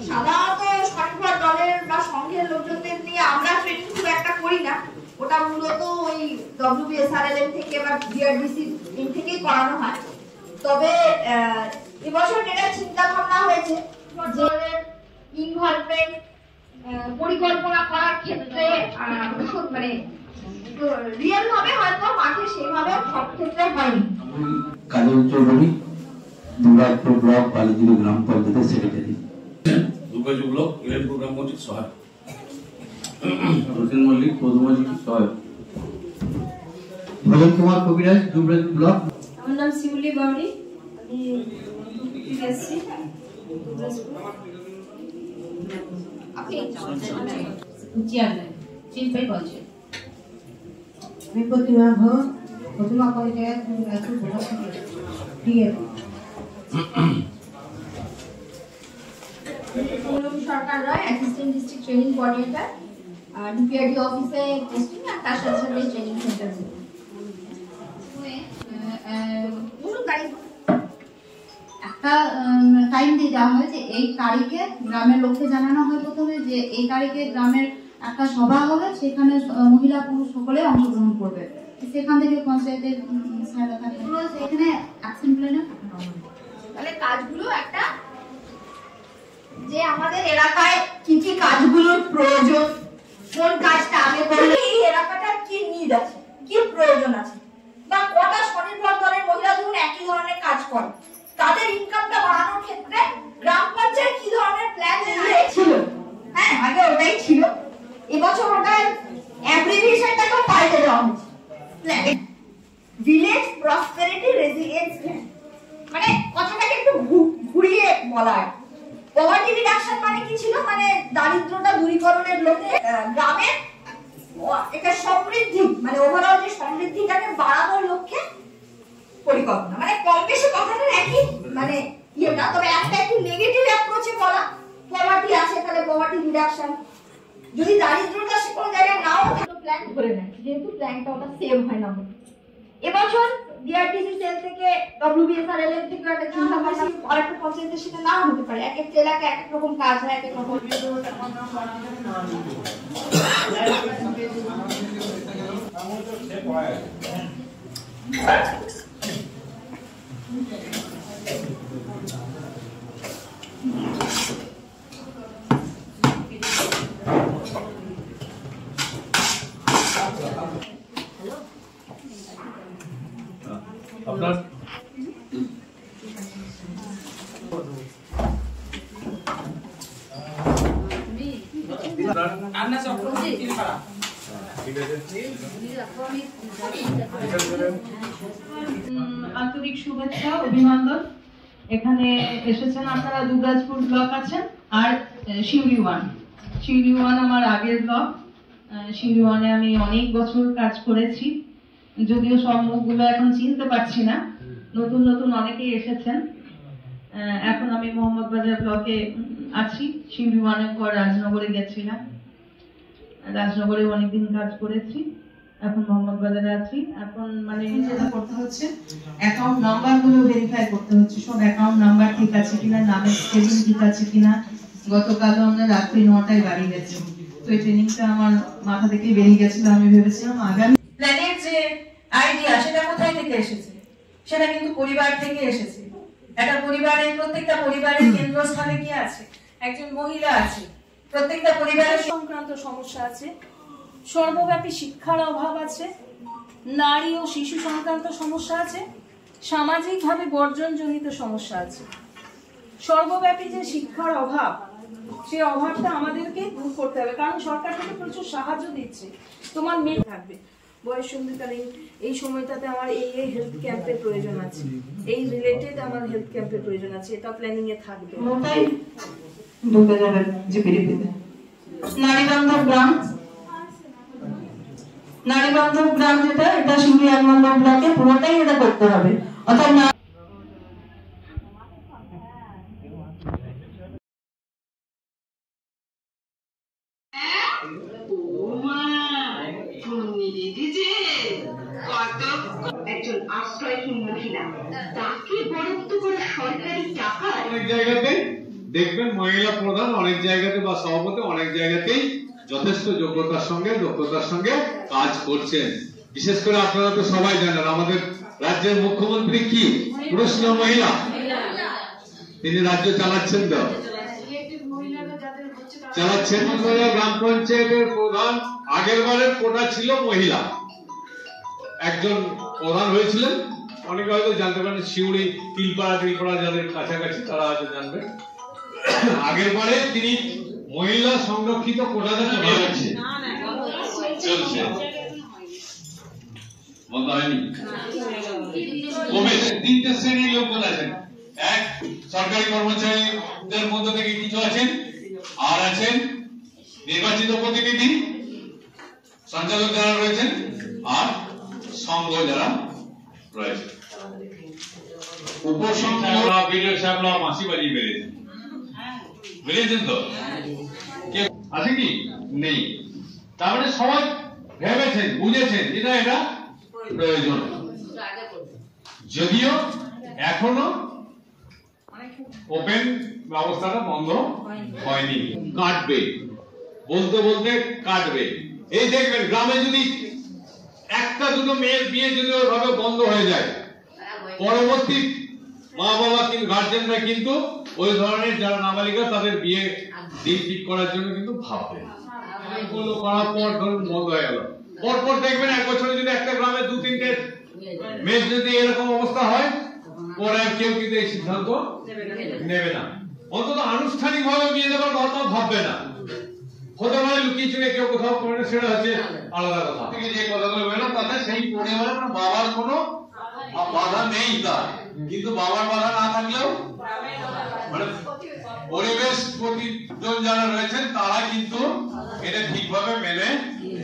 সাধারণত স্বনির্ভর দলের বা সংঘের লোকজনদের নিয়ে আমরা ট্রেনিং খুব একটা করি না, ওটা মূলত ওই WBSRLM থেকে বা DRDC থেকেই করানো হয়। তবে এবছর যেটা চিন্তা ভাবনা হয়েছে যে ইনভলভমেন্ট পরিকল্পনা করার ক্ষেত্রে মানে রিয়েল ভাবে হয়তো মাঠে সেভাবে সব ক্ষেত্রে হয়নি। কাজল চৌধুরী, দুর্গাপুর ব্লক বালিজুড়ি গ্রাম পঞ্চায়েতের secretary. Durgapur block eleven program মঞ্চিত সহায়ক। হোসেন মল্লিক, পদুমাজি সহায়ক। ভজন কুমার কবিরাজ, দুর্গাপুর ব্লক। আমার নাম শিউলি বাউরি, আমি এসছি আমি প্রতিমা ঘোষ, প্রতিমা পঞ্চায়েত সরকার রায় অ্যাসিস্ট্যান্ট ডিস্ট্রিক্ট ট্রেনিং কোঅর্ডিনেটর, ডিপিআরডি অফিসে পোস্টিং, আর তার সাথে সাথে ট্রেনিং সেন্টার। একটা টাইম দিয়ে দেওয়া হয় যে এই তারিখে গ্রামের লোককে জানানো হয় প্রথমে যে এই তারিখে গ্রামের একটা সভা হবে, সেখানে মহিলা পুরুষ সকলে অংশগ্রহণ করবে। সেখান থেকে পঞ্চায়েতের স্যাররা থাকবে, এখানে অ্যাকশন প্ল্যানে তাহলে কাজগুলো একটা যে আমাদের এলাকায় কি কি কাজগুলোর প্রয়োজন, কোন কাজটা আগে করলে এই এলাকাটার কি নিড আছে, কি প্রয়োজন আছে, বা কটা স্বনির্ভর দলের মহিলা ধরুন একই ধরনের কাজ করে, তাদের ইনকামটা বাড়ানোর ক্ষেত্রে গ্রাম পঞ্চায়েত কি ধরনের প্ল্যান ছিল। হ্যাঁ, আগে ওটাই ছিল, এবছর ওটার অ্যাব্রিভিয়েশনটাকেও পাল্টে দেওয়া হয়েছে। ভিলেজ প্রসপেরিটি রেজিলিয়েন্স প্ল্যান, মানে কথাটাকে একটু ঘুরিয়ে বলা হয়। পভার্টি রিডাকশন মানে কি ছিল, মানে দারিদ্রতা দূরীকরণের লক্ষ্যে গ্রামের একটা সমৃদ্ধি, মানে ওভারঅল যে সমৃদ্ধিটাকে বাড়ানোর লক্ষ্যে পরিকল্পনা, মানে কম বেশি কথাটা একই, মানে ইয়েটা, তবে একটা একটু নেগেটিভ অ্যাপ্রোচে বলা। পভার্টি আছে, তাহলে পভার্টি রিডাকশন, যদি দারিদ্রতা কোনো জায়গায় নাও থাকে প্ল্যান ধরে নেয়, যেহেতু প্ল্যানটা ওটা সেভ হয় না। এবছর ডিআরডিসি সেল থেকে WBSRLM থেকে একটা চিন্তা ভাবনা, আরেকটা পঞ্চায়েতের সাথে নাও হতে পারে, এক একটা এলাকায় এক এক রকম কাজ হয়, এক এক রকম। আপনার আন্তরিক শুভেচ্ছা, অভিনন্দন। এখানে এসেছেন আপনারা, দুর্গাপুর ব্লক আছেন আর শিউলি ওয়ান আমার আগের ব্লক। শিউলি ওয়ানে আমি অনেক বছর কাজ করেছি, যদিও সব মুখগুলো এখন চিনতে পারছি না, নতুন নতুন অনেকেই এসেছেন। এখন আমি মোহাম্মদবাজার ব্লকে আছি, শিউলি ওয়ানের পর রাজনগরে গেছিলাম, রাজনগরে অনেকদিন কাজ করেছি, এখন মোহাম্মদবাজারে আছি। এখন মানে যেটা করতে হচ্ছে, অ্যাকাউন্ট নাম্বার গুলো ভেরিফাই করতে হচ্ছে, সব অ্যাকাউন্ট নাম্বার ঠিক আছে কিনা, নামের স্পেলিং ঠিক আছে কিনা। গতকালও আমরা রাত্রি 9টায় বাড়ি গেছি, তো এই ট্রেনিংটা আমার মাথা থেকে বেরিয়ে গেছিল। আমি ভেবেছিলাম আগামী প্ল্যানের যে আইডিয়া সেটা কোথায় থেকে এসেছে, সেটা কিন্তু পরিবার থেকে এসেছে। একটা পরিবারের, প্রত্যেকটা পরিবারের কেন্দ্রস্থলে কি আছে, একজন মহিলা আছে, প্রত্যেকটা পরিবারের সংক্রান্ত সমস্যা আছে, সর্বব্যাপী শিক্ষার অভাব আছে, নারী ও শিশু সংক্রান্ত সমস্যা আছে, সামাজিকভাবে বর্জনজনিত সমস্যা আছে। সর্বব্যাপী যে শিক্ষার অভাব, সেই অভাবটা আমাদেরকে দূর করতে হবে, কারণ সরকার থেকে প্রচুর সাহায্য দিচ্ছে। তোমার মেয়ে থাকবে বয়ঃসন্ধিকালীন এই সময়টাতে আমার এই হেলথ ক্যাম্পের প্রয়োজন আছে, এই রিলেটেড আমার হেলথ ক্যাম্পের প্রয়োজন আছে, এটা প্ল্যানিং এ থাকবে। ওটাই ঢুকে যাবে যে পেরিয়ে নারী বান্ধব গ্রাম, নারী বান্ধব গ্রাম যেটা, এটা শিউরি 1 নম্বর ব্লকে পুরোটাই এটা করতে হবে। অর্থাৎ একজন আশ্রয়হীন মহিলা তাকে বরাদ্দ করা সরকারি টাকা অনেক জায়গাতে দেখবেন মহিলা প্রধান অনেক জায়গাতে বা সভাপতি অনেক জায়গাতেই যথেষ্ট যোগ্যতার সঙ্গে কাজ করছেন। বিশেষ করে আপনারা তো সবাই জানেন আমাদের রাজ্যের মুখ্যমন্ত্রী কি পুরুষ না মহিলা? তিনি রাজ্য চালাচ্ছেন তো চালাচ্ছেন। গ্রাম পঞ্চায়েতের প্রধান আগের বারের কোটা ছিল মহিলা, একজন প্রধান হয়েছিলেন। অনেকে হয়তো জানতে পারেন শিউরি তিলপাড়া যাদের কাছাকাছি তারা হয়তো জানবেন। আগের বারে তিনি মহিলা সংরক্ষিত কোটাতে চলছে বন্ধ হয়নি। তিনটে শ্রেণীর লোক আছেন, এক সরকারি কর্মচারীদের মধ্যে থেকে কিছু আছেন, আর আছেন নির্বাচিত প্রতিনিধি সঞ্চালক যারা রয়েছেন, আর সংঘ যারা রয়েছে। উপসংঘ বিডিও সাহেবরা মাসি বাজিয়ে বেরিয়েছেন তো আছে কি নেই? তার মানে সবাই ভেবেছেন বুঝেছেন যেটা এটা প্রয়োজন, যদিও এখনো ওপেন ব্যবস্থাটা বন্ধ হয়নি। কাটবে বলতে বলতে কাটবে। এই দেখবেন গ্রামে যদি একটা দুটো মেয়ের বিয়ে যদি ওইভাবে বন্ধ হয়ে যায়, পরবর্তী মা বাবা কিন্তু গার্জেনরা কিন্তু ওই ধরনের যারা নাবালিকা তাদের বিয়ে দিন ঠিক করার জন্য কিন্তু ভাববে। এগুলো করার পর ধরুন বন্ধ হয়ে গেল, পরপর দেখবেন এক বছরে যদি একটা গ্রামে 2-3টে মেয়ে যদি এরকম অবস্থা হয়, পরে আর কেউ কিন্তু এই সিদ্ধান্ত নেবে না। অন্তত আনুষ্ঠানিক ভাবে বিয়ে দেওয়ার কথা ভাববে না। হতে পারে লুকিয়ে চুরে কেউ কোথাও করে, সেটা হচ্ছে আলাদা কথা। যে কথাগুলো বেরো তাতে সেই পরিবারের বাবার কোনো বাধা নেই তার, কিন্তু বাবার বাধা না থাকলেও মানে পরিবেশ প্রতিজন যারা রয়েছেন তারা কিন্তু এটা ঠিকভাবে মেনে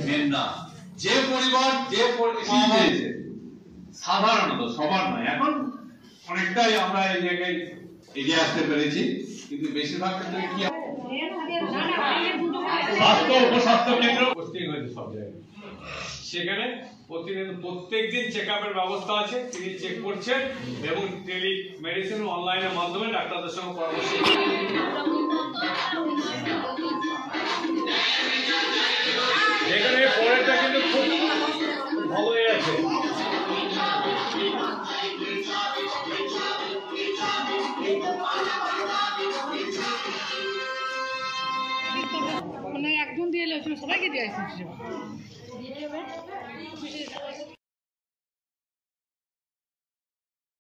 নেন না। যে পরিবার যে সাধারণত সবার নয়, এখন অনেকটাই আমরা এই জায়গায় এগিয়ে আসতে পেরেছি, কিন্তু বেশিরভাগ ক্ষেত্রে কি স্বাস্থ্য উপস্বাস্থ্য কেন্দ্র পোস্টিং হয়েছে সব জায়গায়, সেখানে প্রত্যেকদিন চেক আপের ব্যবস্থা আছে। তিনি চেক করছেন এবং টেলি মেডিসিন অনলাইনের মাধ্যমে ডাক্তারদের সঙ্গে পরামর্শ এখানে পরেরটা কিন্তু খুব ভালোই আছে। একজন দিয়ে সবাইকে দিয়ে